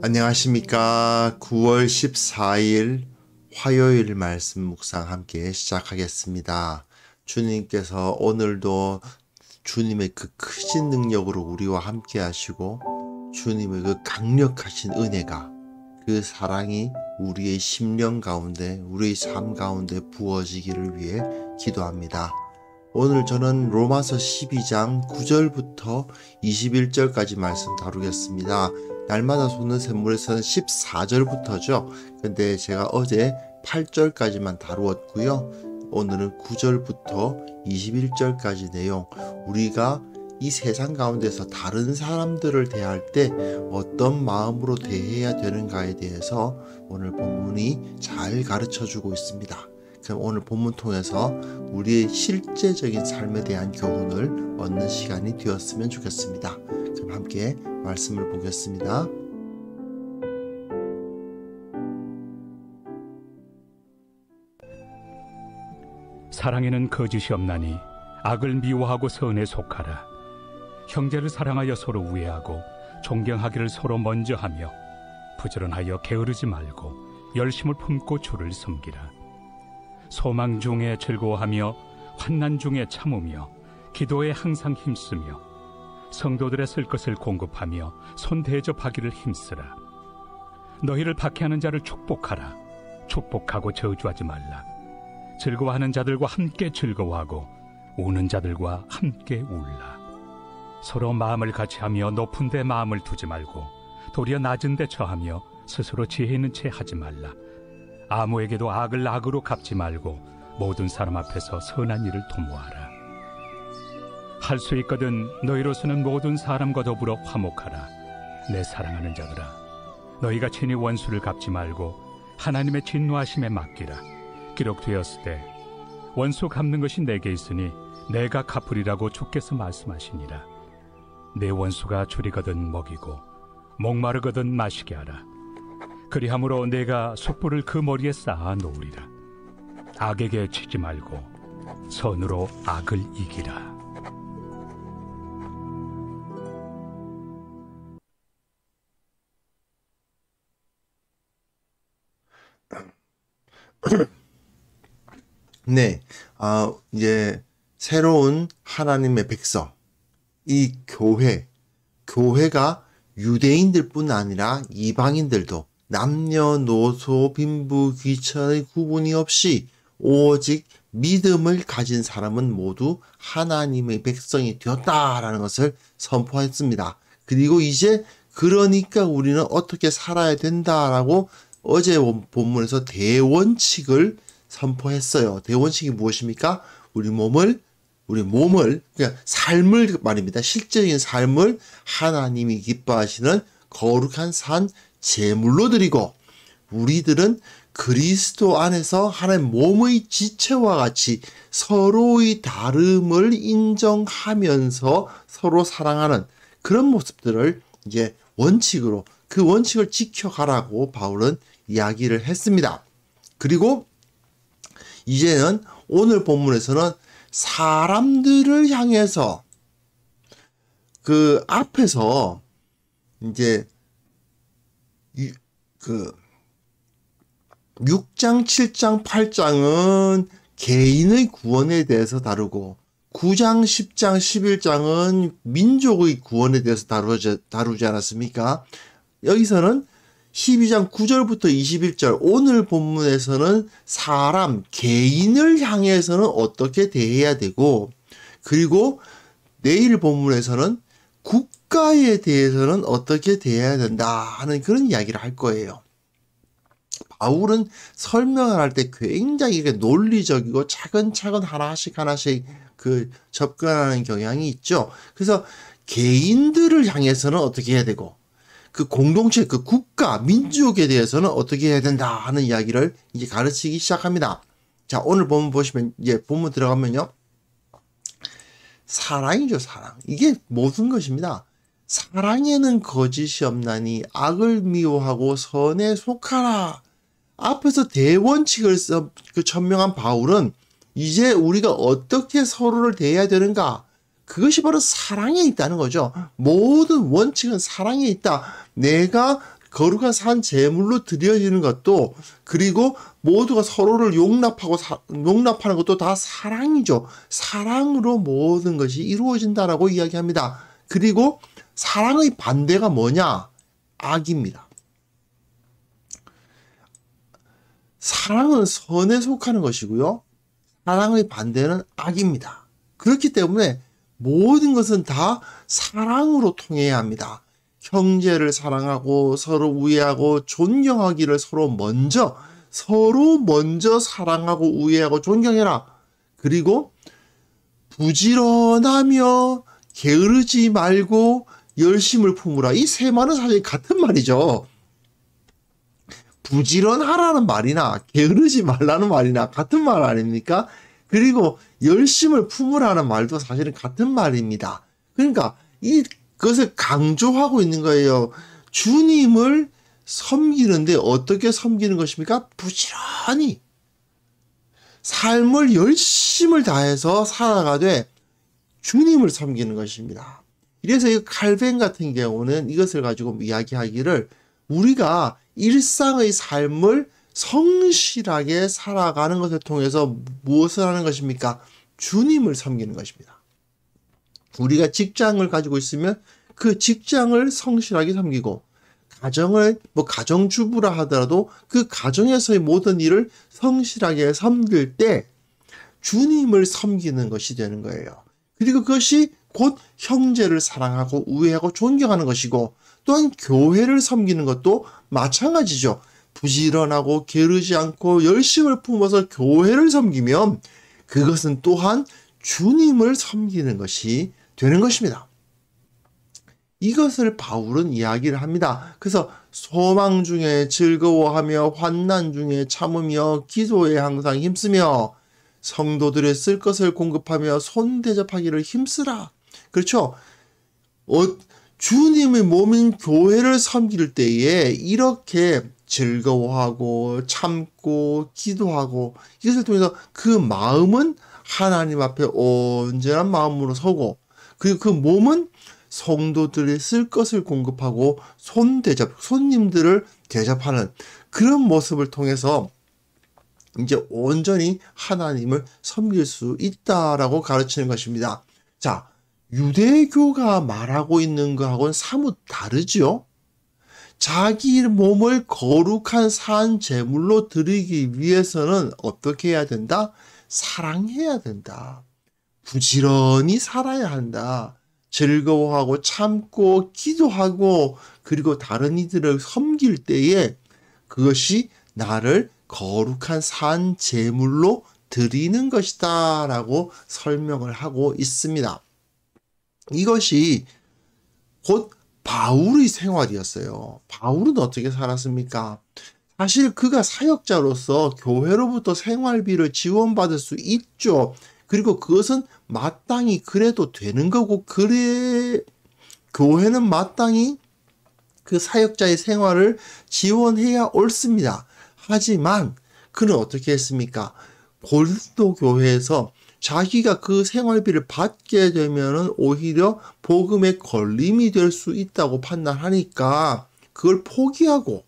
안녕하십니까. 9월 14일 화요일 말씀 묵상 함께 시작하겠습니다. 주님께서 오늘도 주님의 그 크신 능력으로 우리와 함께 하시고 주님의 그 강력하신 은혜가 그 사랑이 우리의 심령 가운데 우리의 삶 가운데 부어지기를 위해 기도합니다. 오늘 저는 로마서 12장 9절부터 21절까지 말씀 다루겠습니다. 날마다 솟는 샘물에서는 14절부터죠. 근데 제가 어제 8절까지만 다루었고요. 오늘은 9절부터 21절까지 내용, 우리가 이 세상 가운데서 다른 사람들을 대할 때 어떤 마음으로 대해야 되는가에 대해서 오늘 본문이 잘 가르쳐주고 있습니다. 그럼 오늘 본문 통해서 우리의 실제적인 삶에 대한 교훈을 얻는 시간이 되었으면 좋겠습니다. 그럼 함께 말씀을 보겠습니다. 사랑에는 거짓이 없나니 악을 미워하고 선에 속하라. 형제를 사랑하여 서로 우애하고 존경하기를 서로 먼저 하며 부지런하여 게으르지 말고 열심을 품고 주를 섬기라. 소망 중에 즐거워하며 환난 중에 참으며 기도에 항상 힘쓰며 성도들의 쓸 것을 공급하며 손 대접하기를 힘쓰라. 너희를 박해하는 자를 축복하라. 축복하고 저주하지 말라. 즐거워하는 자들과 함께 즐거워하고 우는 자들과 함께 울라. 서로 마음을 같이하며 높은 데 마음을 두지 말고 도리어 낮은 데 처하며 스스로 지혜 있는 채 하지 말라. 아무에게도 악을 악으로 갚지 말고 모든 사람 앞에서 선한 일을 도모하라. 할 수 있거든 너희로서는 모든 사람과 더불어 화목하라. 내 사랑하는 자들아, 너희가 친히 원수를 갚지 말고 하나님의 진노하심에 맡기라. 기록되었을 때 원수 갚는 것이 내게 있으니 내가 갚으리라고 주께서 말씀하시니라. 내 원수가 줄이거든 먹이고 목마르거든 마시게 하라. 그리함으로 내가 숯불을 그 머리에 쌓아 놓으리라. 악에게 치지 말고 선으로 악을 이기라. 네, 이제 새로운 하나님의 백성, 이 교회가 유대인들뿐 아니라 이방인들도 남녀노소 빈부 귀천의 구분이 없이 오직 믿음을 가진 사람은 모두 하나님의 백성이 되었다라는 것을 선포했습니다. 그리고 이제 그러니까 우리는 어떻게 살아야 된다라고 어제 본문에서 대원칙을 선포했어요. 대원칙이 무엇입니까? 우리 몸을 그냥 삶을 말입니다. 실제적인 삶을 하나님이 기뻐하시는 거룩한 산 제물로 드리고, 우리들은 그리스도 안에서 하나님 몸의 지체와 같이 서로의 다름을 인정하면서 서로 사랑하는 그런 모습들을 이제 원칙으로, 그 원칙을 지켜가라고 바울은 이야기를 했습니다. 그리고 이제는 오늘 본문에서는 사람들을 향해서 그 앞에서 이제 그 6장, 7장, 8장은 개인의 구원에 대해서 다루고 9장, 10장, 11장은 민족의 구원에 대해서 다루지 않았습니까? 여기서는 12장 9절부터 21절, 오늘 본문에서는 사람, 개인을 향해서는 어떻게 대해야 되고, 그리고 내일 본문에서는 국가에 대해서는 어떻게 대해야 된다 하는 그런 이야기를 할 거예요. 바울은 설명을 할 때 굉장히 논리적이고 차근차근 하나씩 그 접근하는 경향이 있죠. 그래서 개인들을 향해서는 어떻게 해야 되고, 그 공동체, 그 국가, 민족에 대해서는 어떻게 해야 된다 하는 이야기를 이제 가르치기 시작합니다. 자, 오늘 본문 보시면, 이제 본문 들어가면요. 사랑이죠, 사랑. 이게 모든 것입니다. 사랑에는 거짓이 없나니 악을 미워하고 선에 속하라. 앞에서 대원칙을 천명한 바울은 이제 우리가 어떻게 서로를 대해야 되는가? 그것이 바로 사랑에 있다는 거죠. 모든 원칙은 사랑에 있다. 내가 거룩한 산 제물로 드려지는 것도, 그리고 모두가 서로를 용납하는 것도 다 사랑이죠. 사랑으로 모든 것이 이루어진다라고 이야기합니다. 그리고 사랑의 반대가 뭐냐? 악입니다. 사랑은 선에 속하는 것이고요. 사랑의 반대는 악입니다. 그렇기 때문에 모든 것은 다 사랑으로 통해야 합니다. 형제를 사랑하고 서로 우애하고 존경하기를 서로 먼저 사랑하고 우애하고 존경해라. 그리고 부지런하며 게으르지 말고 열심을 품으라. 이 세 말은 사실 같은 말이죠. 부지런하라는 말이나 게으르지 말라는 말이나 같은 말 아닙니까? 그리고 열심을 품으라는 말도 사실은 같은 말입니다. 그러니까 이것을 강조하고 있는 거예요. 주님을 섬기는데 어떻게 섬기는 것입니까? 부지런히 삶을 열심을 다해서 살아가되 주님을 섬기는 것입니다. 이래서 이 칼뱅 같은 경우는 이것을 가지고 이야기하기를, 우리가 일상의 삶을 성실하게 살아가는 것을 통해서 무엇을 하는 것입니까? 주님을 섬기는 것입니다. 우리가 직장을 가지고 있으면 그 직장을 성실하게 섬기고, 가정주부라 하더라도 그 가정에서의 모든 일을 성실하게 섬길 때 주님을 섬기는 것이 되는 거예요. 그리고 그것이 곧 형제를 사랑하고 우애하고 존경하는 것이고, 또한 교회를 섬기는 것도 마찬가지죠. 부지런하고 게으르지 않고 열심을 품어서 교회를 섬기면 그것은 또한 주님을 섬기는 것이 되는 것입니다. 이것을 바울은 이야기를 합니다. 그래서 소망 중에 즐거워하며 환난 중에 참으며 기도에 항상 힘쓰며 성도들의 쓸 것을 공급하며 손 대접하기를 힘쓰라. 그렇죠? 주님의 몸인 교회를 섬길 때에 이렇게 즐거워하고 참고 기도하고, 이것을 통해서 그 마음은 하나님 앞에 온전한 마음으로 서고, 그리고 그 몸은 성도들의 쓸 것을 공급하고 손님들을 대접하는 그런 모습을 통해서 이제 온전히 하나님을 섬길 수 있다라고 가르치는 것입니다. 자, 유대교가 말하고 있는 거하고는 사뭇 다르죠. 자기 몸을 거룩한 산 제물로 드리기 위해서는 어떻게 해야 된다? 사랑해야 된다. 부지런히 살아야 한다. 즐거워하고 참고 기도하고, 그리고 다른 이들을 섬길 때에 그것이 나를 거룩한 산 제물로 드리는 것이다 라고 설명을 하고 있습니다. 이것이 곧 바울의 생활이었어요. 바울은 어떻게 살았습니까? 사실 그가 사역자로서 교회로부터 생활비를 지원받을 수 있죠. 그리고 그것은 마땅히 그래도 되는 거고, 교회는 마땅히 그 사역자의 생활을 지원해야 옳습니다. 하지만 그는 어떻게 했습니까? 고린도 교회에서 자기가 그 생활비를 받게 되면은 오히려 복음의 걸림이 될 수 있다고 판단하니까 그걸 포기하고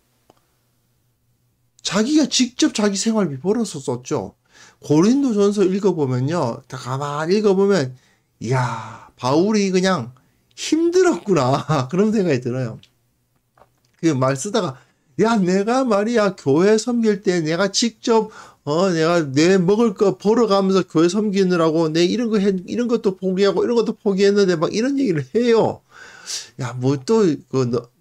자기가 직접 자기 생활비 벌어서 썼죠. 고린도전서 읽어보면요, 다 가만히 읽어보면, 이야, 바울이 그냥 힘들었구나 그런 생각이 들어요. 그 말 쓰다가, 야, 내가 말이야 교회 섬길 때 내가 직접 내가 내 먹을 거 벌어가면서 교회 섬기느라고 내 이런 것도 포기하고 이런 것도 포기했는데 막 이런 얘기를 해요. 야, 뭐 또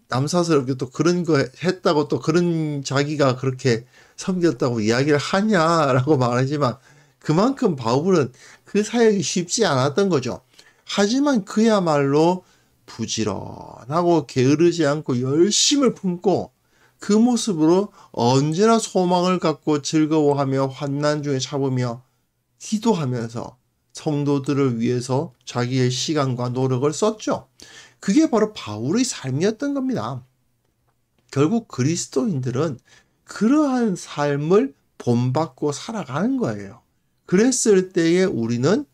남사스럽게 또 그런 거 했다고 또 그런 자기가 그렇게 섬겼다고 이야기를 하냐라고 말하지만, 그만큼 바울은 그 사역이 쉽지 않았던 거죠. 하지만 그야말로 부지런하고 게으르지 않고 열심을 품고 그 모습으로 언제나 소망을 갖고 즐거워하며 환난 중에 참으며 기도하면서 성도들을 위해서 자기의 시간과 노력을 썼죠. 그게 바로 바울의 삶이었던 겁니다. 결국 그리스도인들은 그러한 삶을 본받고 살아가는 거예요. 그랬을 때에 우리는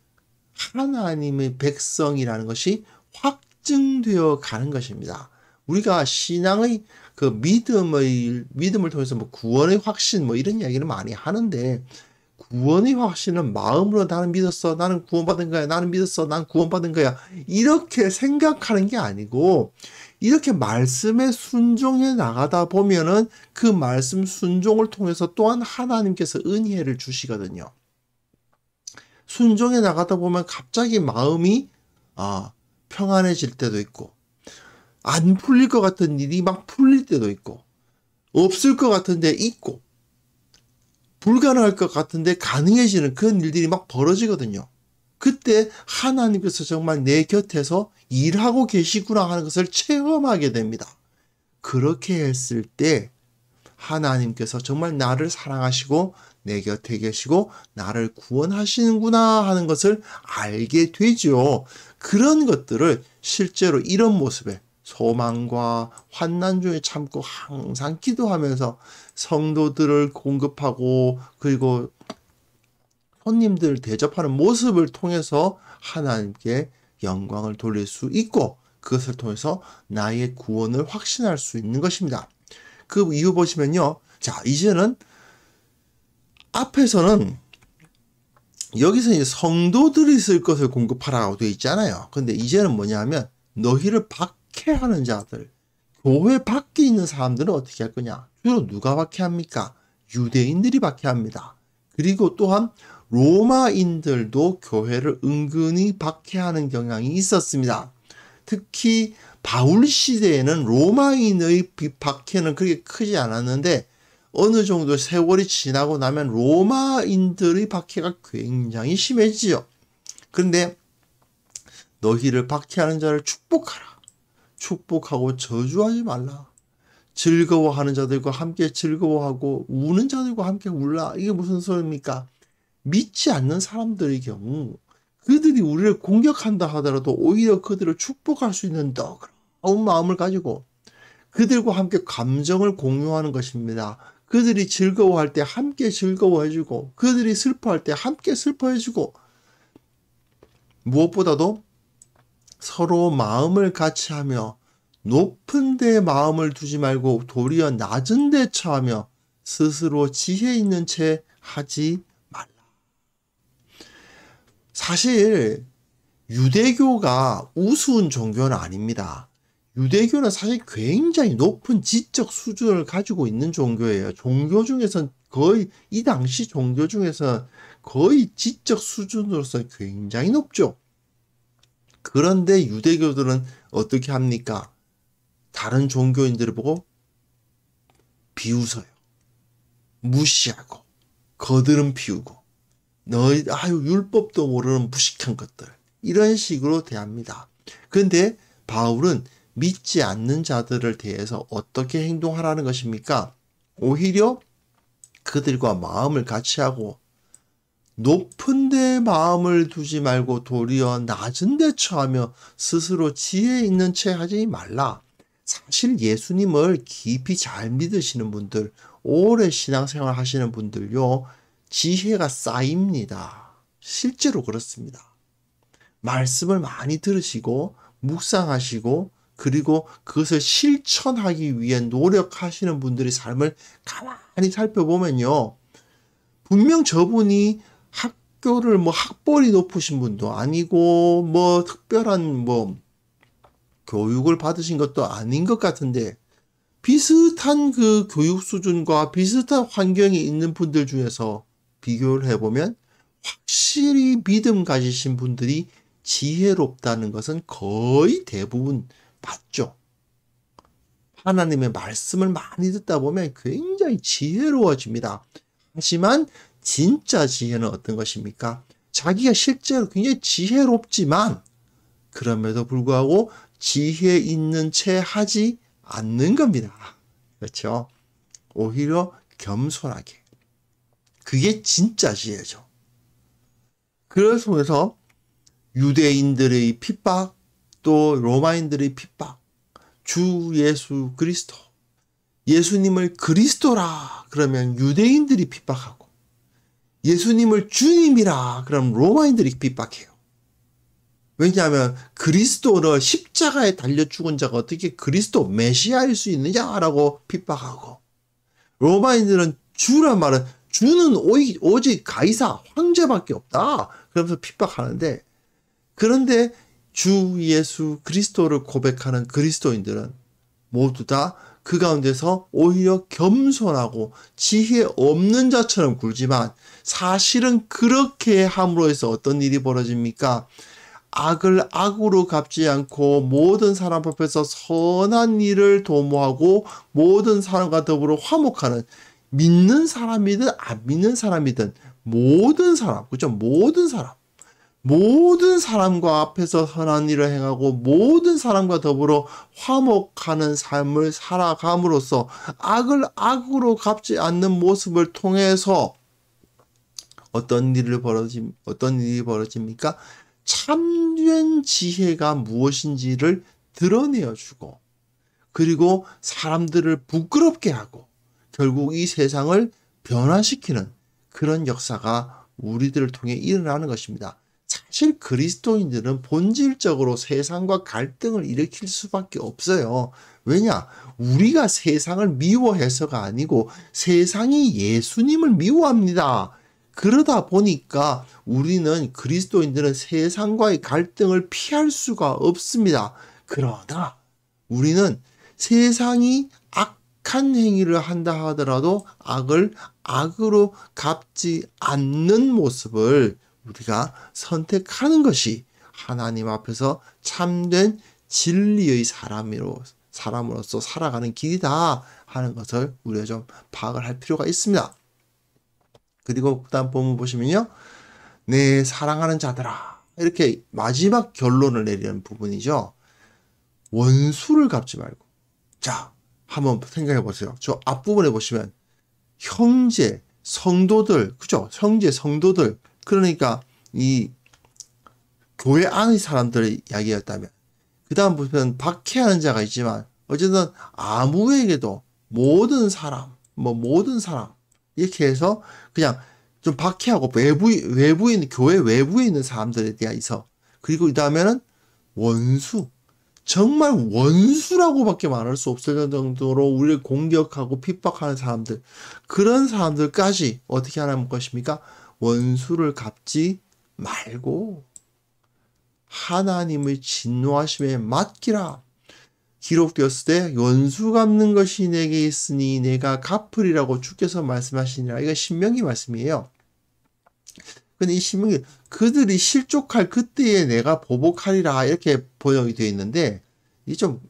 하나님의 백성이라는 것이 확증되어 가는 것입니다. 우리가 신앙의 그 믿음을 통해서 뭐 구원의 확신 뭐 이런 이야기를 많이 하는데, 구원의 확신은 마음으로 나는 믿었어, 나는 구원받은 거야, 나는 믿었어, 난 구원받은 거야, 이렇게 생각하는 게 아니고, 이렇게 말씀에 순종해 나가다 보면은 그 말씀 순종을 통해서 또한 하나님께서 은혜를 주시거든요. 순종해 나가다 보면 갑자기 마음이 평안해질 때도 있고, 안 풀릴 것 같은 일이 막 풀릴 때도 있고, 없을 것 같은데 있고, 불가능할 것 같은데 가능해지는 그런 일들이 막 벌어지거든요. 그때 하나님께서 정말 내 곁에서 일하고 계시구나 하는 것을 체험하게 됩니다. 그렇게 했을 때 하나님께서 정말 나를 사랑하시고 내 곁에 계시고 나를 구원하시는구나 하는 것을 알게 되죠. 그런 것들을 실제로 이런 모습에 소망과 환난 중에 참고 항상 기도하면서 성도들을 공급하고 그리고 손님들을 대접하는 모습을 통해서 하나님께 영광을 돌릴 수 있고, 그것을 통해서 나의 구원을 확신할 수 있는 것입니다. 그 이유 보시면요. 자, 이제는 앞에서는 여기서 이제 성도들이 쓸 것을 공급하라고 되어 있잖아요. 근데 이제는 뭐냐면 너희를 박해하는 자들, 교회 밖에 있는 사람들은 어떻게 할 거냐? 주로 누가 박해합니까? 유대인들이 박해합니다. 그리고 또한 로마인들도 교회를 은근히 박해하는 경향이 있었습니다. 특히 바울 시대에는 로마인의 박해는 그렇게 크지 않았는데 어느 정도 세월이 지나고 나면 로마인들의 박해가 굉장히 심해지죠. 그런데 너희를 박해하는 자를 축복하라. 축복하고 저주하지 말라. 즐거워하는 자들과 함께 즐거워하고 우는 자들과 함께 울라. 이게 무슨 소리입니까? 믿지 않는 사람들의 경우 그들이 우리를 공격한다 하더라도 오히려 그들을 축복할 수 있는 너그러운 마음을 가지고 그들과 함께 감정을 공유하는 것입니다. 그들이 즐거워할 때 함께 즐거워해주고 그들이 슬퍼할 때 함께 슬퍼해주고, 무엇보다도 서로 마음을 같이 하며 높은 데 마음을 두지 말고 도리어 낮은 데 처하며 스스로 지혜 있는 채 하지 말라. 사실 유대교가 우스운 종교는 아닙니다. 유대교는 사실 굉장히 높은 지적 수준을 가지고 있는 종교예요. 종교 중에서 거의 이 당시 종교 중에서 거의 지적 수준으로서 굉장히 높죠. 그런데 유대교들은 어떻게 합니까? 다른 종교인들을 보고 비웃어요. 무시하고 거드름 피우고 너희 율법도 모르는 무식한 것들, 이런 식으로 대합니다. 그런데 바울은 믿지 않는 자들을 대해서 어떻게 행동하라는 것입니까? 오히려 그들과 마음을 같이 하고 높은 데 마음을 두지 말고 도리어 낮은 데 처하며 스스로 지혜 있는 채 하지 말라. 사실 예수님을 깊이 잘 믿으시는 분들, 오래 신앙생활 하시는 분들요, 지혜가 쌓입니다. 실제로 그렇습니다. 말씀을 많이 들으시고 묵상하시고 그리고 그것을 실천하기 위해 노력하시는 분들의 삶을 가만히 살펴보면요, 분명 저분이 학교를 학벌이 높으신 분도 아니고 특별한 교육을 받으신 것도 아닌 것 같은데 비슷한 그 교육 수준과 비슷한 환경에 있는 분들 중에서 비교를 해보면 확실히 믿음 가지신 분들이 지혜롭다는 것은 거의 대부분 맞죠. 하나님의 말씀을 많이 듣다 보면 굉장히 지혜로워집니다. 하지만 진짜 지혜는 어떤 것입니까? 자기가 실제로 굉장히 지혜롭지만 그럼에도 불구하고 지혜 있는 채 하지 않는 겁니다. 그렇죠? 오히려 겸손하게. 그게 진짜 지혜죠. 그래서 유대인들의 핍박, 또 로마인들의 핍박, 주 예수 그리스도, 예수님을 그리스도라 그러면 유대인들이 핍박하고, 예수님을 주님이라 그러면 로마인들이 핍박해요. 왜냐하면 그리스도를 십자가에 달려 죽은 자가 어떻게 그리스도 메시아일 수 있느냐라고 핍박하고, 로마인들은 주란 말은 주는 오직 가이사 황제밖에 없다 그러면서 핍박하는데, 그런데 주 예수 그리스도를 고백하는 그리스도인들은 모두 다 그 가운데서 오히려 겸손하고 지혜 없는 자처럼 굴지만, 사실은 그렇게 함으로 해서 어떤 일이 벌어집니까? 악을 악으로 갚지 않고 모든 사람 앞에서 선한 일을 도모하고 모든 사람과 더불어 화목하는, 믿는 사람이든 안 믿는 사람이든 모든 사람, 그죠? 모든 사람과 앞에서 선한 일을 행하고 모든 사람과 더불어 화목하는 삶을 살아감으로써 악을 악으로 갚지 않는 모습을 통해서 어떤 일이 벌어집니까? 참된 지혜가 무엇인지를 드러내어주고, 그리고 사람들을 부끄럽게 하고 결국 이 세상을 변화시키는 그런 역사가 우리들을 통해 일어나는 것입니다. 사실 그리스도인들은 본질적으로 세상과 갈등을 일으킬 수밖에 없어요. 왜냐? 우리가 세상을 미워해서가 아니고 세상이 예수님을 미워합니다. 그러다 보니까 우리는, 그리스도인들은 세상과의 갈등을 피할 수가 없습니다. 그러나 우리는 세상이 악한 행위를 한다 하더라도 악을 악으로 갚지 않는 모습을 우리가 선택하는 것이 하나님 앞에서 참된 진리의 사람으로서 살아가는 길이다 하는 것을 우리가 좀 파악을 할 필요가 있습니다. 그리고 그 다음 본문 보시면요, 내 사랑하는 자들아, 이렇게 마지막 결론을 내리는 부분이죠. 원수를 갚지 말고. 자, 한번 생각해 보세요. 저 앞부분에 보시면 형제, 성도들, 그죠? 형제, 성도들, 그러니까 이 교회 안의 사람들의 이야기였다면, 그 다음 보면 박해하는 자가 있지만 어쨌든 아무에게도 모든 사람 이렇게 해서 그냥 좀 박해하고 외부에 있는, 교회 외부에 있는 사람들에 대해서, 그리고 그 다음에는 원수, 정말 원수라고밖에 말할 수 없을 정도로 우리를 공격하고 핍박하는 사람들, 그런 사람들까지 어떻게 하라는 것입니까? 원수를 갚지 말고 하나님의 진노하심에 맡기라. 기록되었을 때 원수 갚는 것이 내게 있으니 내가 갚으리라고 주께서 말씀하시니라. 이거 신명기 말씀이에요. 근데 이 신명기, 그들이 실족할 그때에 내가 보복하리라 이렇게 번역이 되어 있는데, 이게 좀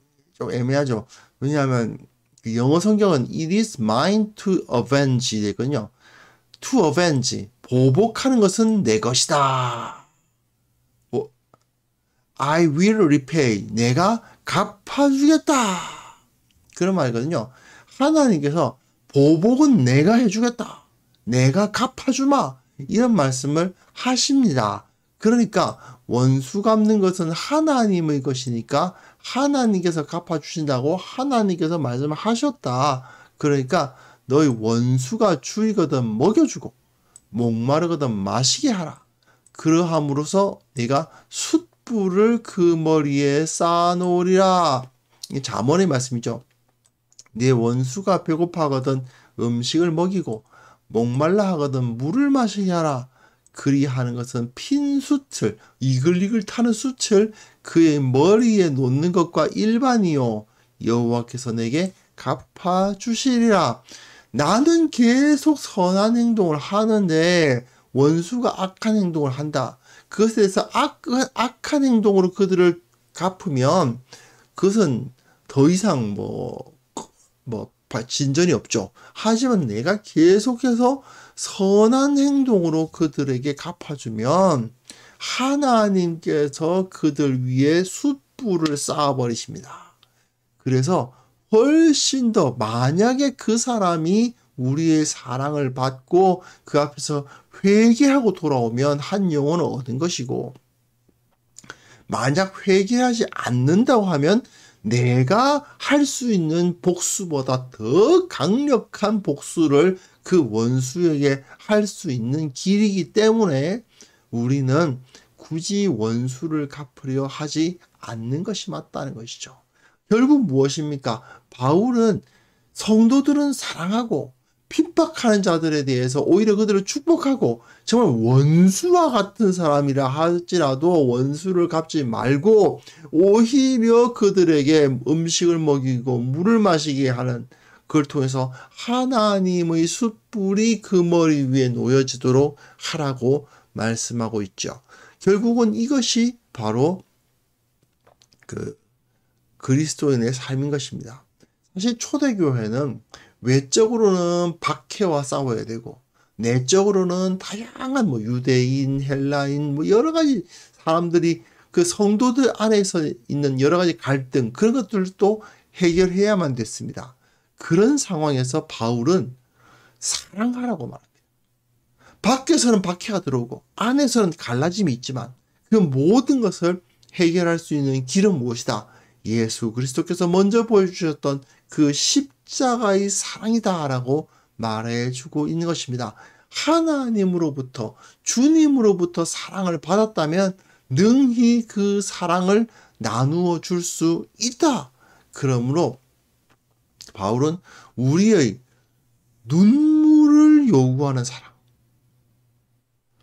애매하죠. 왜냐하면 그 영어 성경은 it is mine to avenge 되거든요. to avenge, 보복하는 것은 내 것이다. I will repay, 내가 갚아주겠다. 그런 말이거든요. 하나님께서 보복은 내가 해주겠다, 내가 갚아주마, 이런 말씀을 하십니다. 그러니까 원수 갚는 것은 하나님의 것이니까 하나님께서 갚아주신다고 하나님께서 말씀을 하셨다. 그러니까 너희 원수가 주이거든 먹여주고 목마르거든 마시게 하라. 그러함으로써 네가 숯불을 그 머리에 쌓아놓으리라. 이게 잠언의 말씀이죠. 네 원수가 배고파하거든 음식을 먹이고 목말라 하거든 물을 마시게 하라. 그리하는 것은 핀 숯을, 이글이글 타는 숯을 그의 머리에 놓는 것과 일반이요 여호와께서 내게 갚아주시리라. 나는 계속 선한 행동을 하는데 원수가 악한 행동을 한다. 그것에 대해서 악한 행동으로 그들을 갚으면 그것은 더 이상 진전이 없죠. 하지만 내가 계속해서 선한 행동으로 그들에게 갚아주면 하나님께서 그들 위에 숯불을 쌓아버리십니다. 그래서 훨씬 더, 만약에 그 사람이 우리의 사랑을 받고 그 앞에서 회개하고 돌아오면 한 영혼을 얻은 것이고, 만약 회개하지 않는다고 하면 내가 할 수 있는 복수보다 더 강력한 복수를 그 원수에게 할 수 있는 길이기 때문에 우리는 굳이 원수를 갚으려 하지 않는 것이 맞다는 것이죠. 결국 무엇입니까? 바울은 성도들은 사랑하고 핍박하는 자들에 대해서 오히려 그들을 축복하고 정말 원수와 같은 사람이라 할지라도 원수를 갚지 말고 오히려 그들에게 음식을 먹이고 물을 마시게 하는, 그걸 통해서 하나님의 숯불이 그 머리 위에 놓여지도록 하라고 말씀하고 있죠. 결국은 이것이 바로 그 그리스도인의 삶인 것입니다. 사실 초대교회는 외적으로는 박해와 싸워야 되고 내적으로는 다양한 유대인, 헬라인 여러 가지 사람들이 그 성도들 안에서 있는 여러 가지 갈등, 그런 것들도 해결해야만 됐습니다. 그런 상황에서 바울은 사랑하라고 말합니다. 밖에서는 박해가 들어오고 안에서는 갈라짐이 있지만 그 모든 것을 해결할 수 있는 길은 무엇이다? 예수 그리스도께서 먼저 보여주셨던 그 십자가의 사랑이다라고 말해주고 있는 것입니다. 하나님으로부터, 주님으로부터 사랑을 받았다면 능히 그 사랑을 나누어 줄 수 있다. 그러므로 바울은 우리의 눈물을 요구하는 사랑,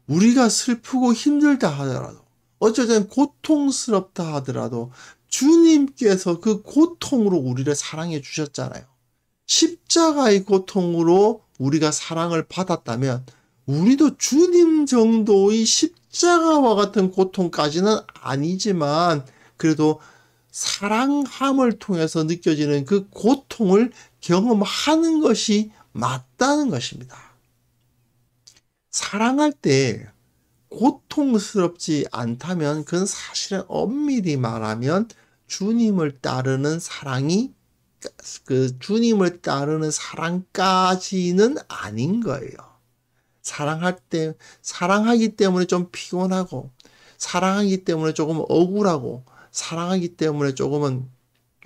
우리가 슬프고 힘들다 하더라도, 어쩔 땐 고통스럽다 하더라도 주님께서 그 고통으로 우리를 사랑해 주셨잖아요. 십자가의 고통으로 우리가 사랑을 받았다면 우리도 주님 정도의 십자가와 같은 고통까지는 아니지만 그래도 사랑함을 통해서 느껴지는 그 고통을 경험하는 것이 맞다는 것입니다. 사랑할 때 고통스럽지 않다면 그건 사실은 엄밀히 말하면 주님을 따르는 사랑이, 그 주님을 따르는 사랑까지는 아닌 거예요. 사랑하기 때문에 좀 피곤하고, 사랑하기 때문에 조금 억울하고, 사랑하기 때문에 조금은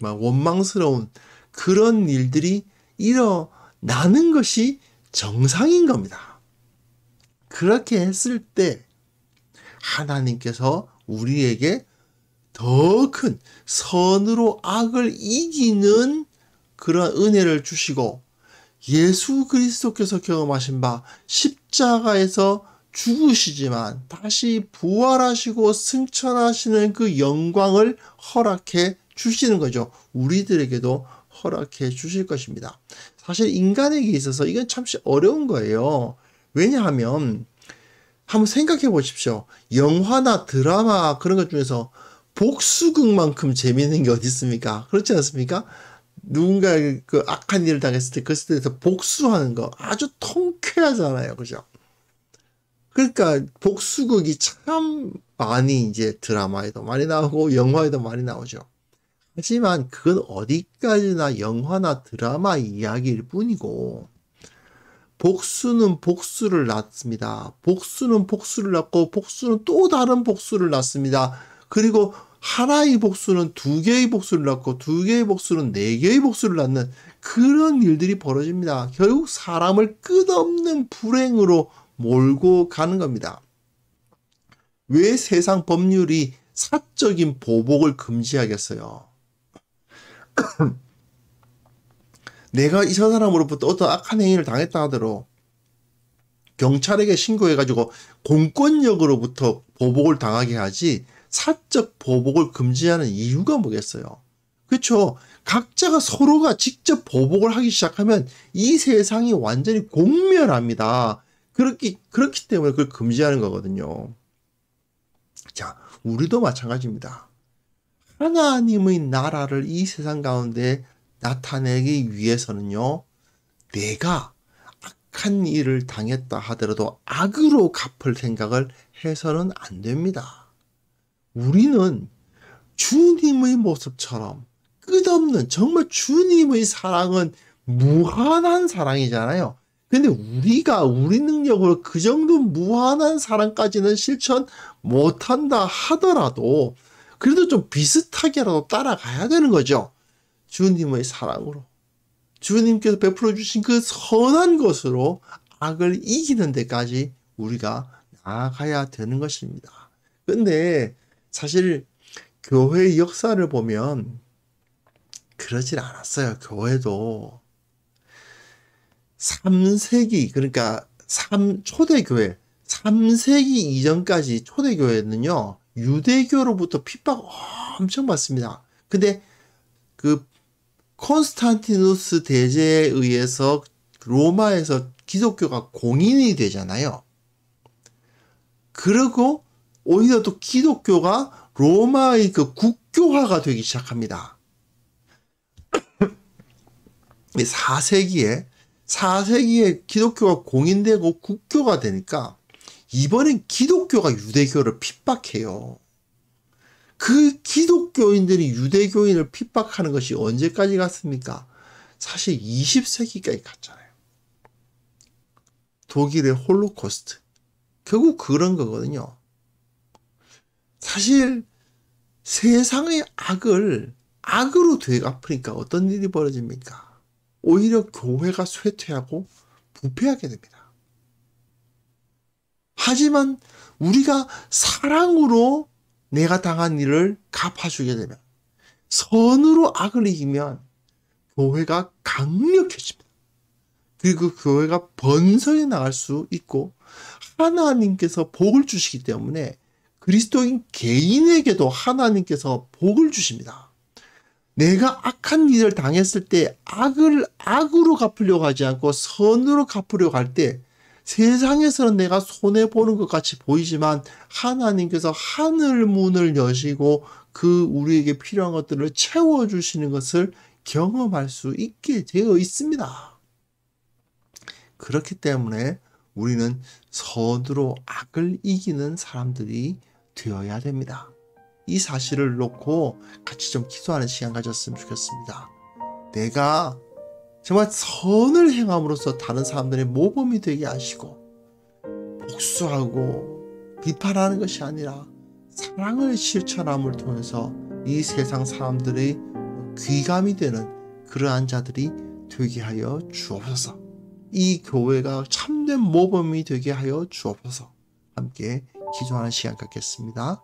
원망스러운 그런 일들이 일어나는 것이 정상인 겁니다. 그렇게 했을 때 하나님께서 우리에게 더 큰 선으로 악을 이기는 그런 은혜를 주시고, 예수 그리스도께서 경험하신 바 십자가에서 죽으시지만 다시 부활하시고 승천하시는 그 영광을 허락해 주시는 거죠. 우리들에게도 허락해 주실 것입니다. 사실 인간에게 있어서 이건 참 어려운 거예요. 왜냐하면 한번 생각해 보십시오. 영화나 드라마 그런 것 중에서 복수극만큼 재미있는 게 어디 있습니까? 그렇지 않습니까? 누군가 그 악한 일을 당했을 때 그것에 대해서 복수하는 거 아주 통쾌하잖아요. 그죠? 그러니까 복수극이 참 많이 이제 드라마에도 많이 나오고 영화에도 많이 나오죠. 하지만 그건 어디까지나 영화나 드라마 이야기일 뿐이고, 복수는 복수를 낳습니다. 복수는 복수를 낳고 복수는 또 다른 복수를 낳습니다. 그리고 하나의 복수는 두 개의 복수를 낳고 두 개의 복수는 네 개의 복수를 낳는 그런 일들이 벌어집니다. 결국 사람을 끝없는 불행으로 몰고 가는 겁니다. 왜 세상 법률이 사적인 보복을 금지하겠어요? 내가 이 사람으로부터 어떤 악한 행위를 당했다 하더라도 경찰에게 신고해가지고 공권력으로부터 보복을 당하게 하지 사적 보복을 금지하는 이유가 뭐겠어요? 그렇죠? 각자가 서로가 직접 보복을 하기 시작하면 이 세상이 완전히 공멸합니다. 그렇기 때문에 그걸 금지하는 거거든요. 자, 우리도 마찬가지입니다. 하나님의 나라를 이 세상 가운데 나타내기 위해서는요, 내가 악한 일을 당했다 하더라도 악으로 갚을 생각을 해서는 안 됩니다. 우리는 주님의 모습처럼 끝없는, 정말 주님의 사랑은 무한한 사랑이잖아요. 근데 우리 능력으로 그 정도 무한한 사랑까지는 실천 못한다 하더라도 그래도 좀 비슷하게라도 따라가야 되는 거죠. 주님의 사랑으로, 주님께서 베풀어 주신 그 선한 것으로 악을 이기는 데까지 우리가 나아가야 되는 것입니다. 근데 사실 교회의 역사를 보면 그러질 않았어요. 교회도 3세기, 그러니까 초대교회, 3세기 이전까지 초대교회는요, 유대교로부터 핍박 엄청 받습니다. 근데 그 콘스탄티누스 대제에 의해서 로마에서 기독교가 공인이 되잖아요. 그리고 오히려 또 기독교가 로마의 그 국교화가 되기 시작합니다. 4세기에 기독교가 공인되고 국교가 되니까 이번엔 기독교가 유대교를 핍박해요. 그 기독교인들이 유대교인을 핍박하는 것이 언제까지 갔습니까? 사실 20세기까지 갔잖아요. 독일의 홀로코스트. 결국 그런 거거든요. 사실 세상의 악으로 되갚으니까 어떤 일이 벌어집니까? 오히려 교회가 쇠퇴하고 부패하게 됩니다. 하지만 우리가 사랑으로 내가 당한 일을 갚아주게 되면, 선으로 악을 이기면 교회가 강력해집니다. 그리고 교회가 번성해 나갈 수 있고 하나님께서 복을 주시기 때문에 그리스도인 개인에게도 하나님께서 복을 주십니다. 내가 악한 일을 당했을 때 악을 악으로 갚으려고 하지 않고 선으로 갚으려고 할 때 세상에서는 내가 손해보는 것 같이 보이지만 하나님께서 하늘 문을 여시고 그 우리에게 필요한 것들을 채워주시는 것을 경험할 수 있게 되어 있습니다. 그렇기 때문에 우리는 선으로 악을 이기는 사람들이 되어야 됩니다. 이 사실을 놓고 같이 좀 기도하는 시간 가졌으면 좋겠습니다. 내가 정말 선을 행함으로써 다른 사람들의 모범이 되게 하시고 복수하고 비판하는 것이 아니라 사랑을 실천함을 통해서 이 세상 사람들의 귀감이 되는 그러한 자들이 되게 하여 주옵소서. 이 교회가 참된 모범이 되게 하여 주옵소서. 함께 기도하는 시간 갖겠습니다.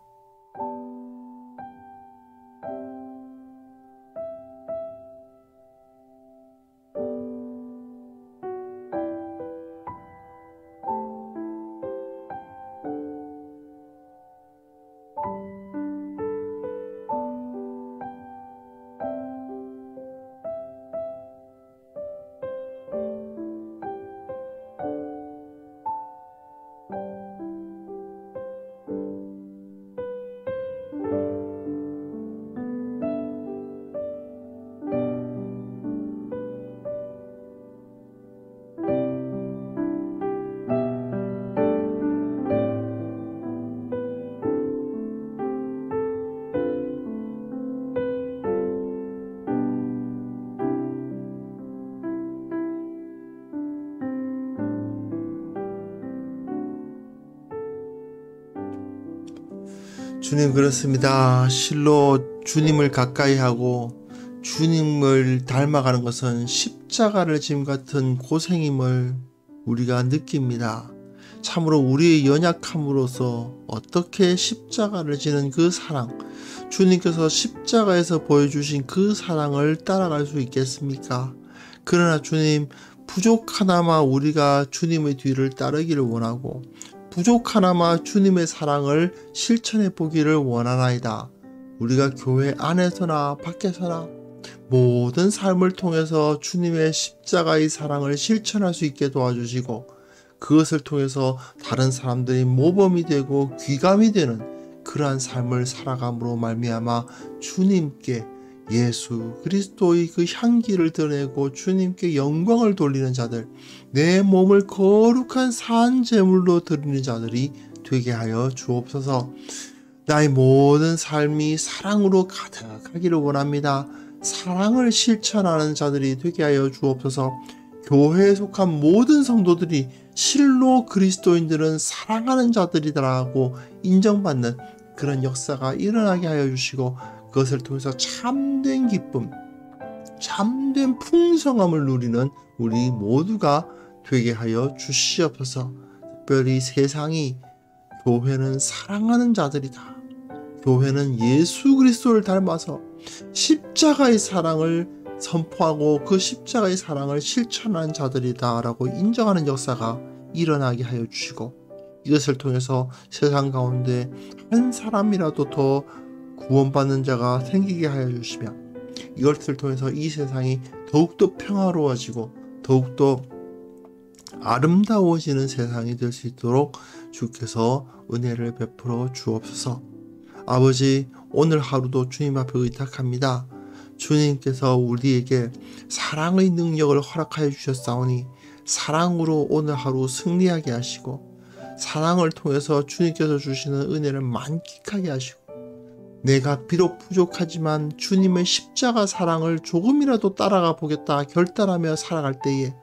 주님, 그렇습니다. 실로 주님을 가까이 하고 주님을 닮아가는 것은 십자가를 짐 같은 고생임을 우리가 느낍니다. 참으로 우리의 연약함으로서 어떻게 십자가를 지는 그 사랑, 주님께서 십자가에서 보여주신 그 사랑을 따라갈 수 있겠습니까? 그러나 주님, 부족하나마 우리가 주님의 뒤를 따르기를 원하고 부족하나마 주님의 사랑을 실천해 보기를 원하나이다. 우리가 교회 안에서나 밖에서나 모든 삶을 통해서 주님의 십자가의 사랑을 실천할 수 있게 도와주시고 그것을 통해서 다른 사람들이 모범이 되고 귀감이 되는 그러한 삶을 살아감으로 말미암아 주님께 예수 그리스도의 그 향기를 드러내고 주님께 영광을 돌리는 자들, 내 몸을 거룩한 산 제물로 드리는 자들이 되게 하여 주옵소서. 나의 모든 삶이 사랑으로 가득하기를 원합니다. 사랑을 실천하는 자들이 되게 하여 주옵소서. 교회에 속한 모든 성도들이 실로 그리스도인들은 사랑하는 자들이다라고 인정받는 그런 역사가 일어나게 하여 주시고 그것을 통해서 참된 기쁨, 참된 풍성함을 누리는 우리 모두가 되게 하여 주시옵소서. 특별히 세상이 교회는 사랑하는 자들이다. 교회는 예수 그리스도를 닮아서 십자가의 사랑을 선포하고 그 십자가의 사랑을 실천하는 자들이다 라고 인정하는 역사가 일어나게 하여 주시고, 이것을 통해서 세상 가운데 한 사람이라도 더 구원받는 자가 생기게 하여 주시며, 이것을 통해서 이 세상이 더욱더 평화로워지고 더욱더 아름다워지는 세상이 될 수 있도록 주께서 은혜를 베풀어 주옵소서. 아버지, 오늘 하루도 주님 앞에 의탁합니다. 주님께서 우리에게 사랑의 능력을 허락하여 주셨사오니 사랑으로 오늘 하루 승리하게 하시고, 사랑을 통해서 주님께서 주시는 은혜를 만끽하게 하시고, 내가 비록 부족하지만 주님의 십자가 사랑을 조금이라도 따라가 보겠다 결단하며 살아갈 때에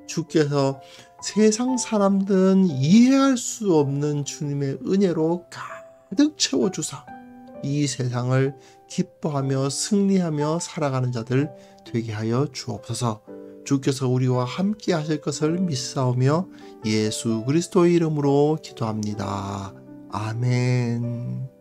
주께서 세상 사람들은 이해할 수 없는 주님의 은혜로 가득 채워주사 이 세상을 기뻐하며 승리하며 살아가는 자들 되게 하여 주옵소서. 주께서 우리와 함께 하실 것을 믿사오며 예수 그리스도의 이름으로 기도합니다. 아멘.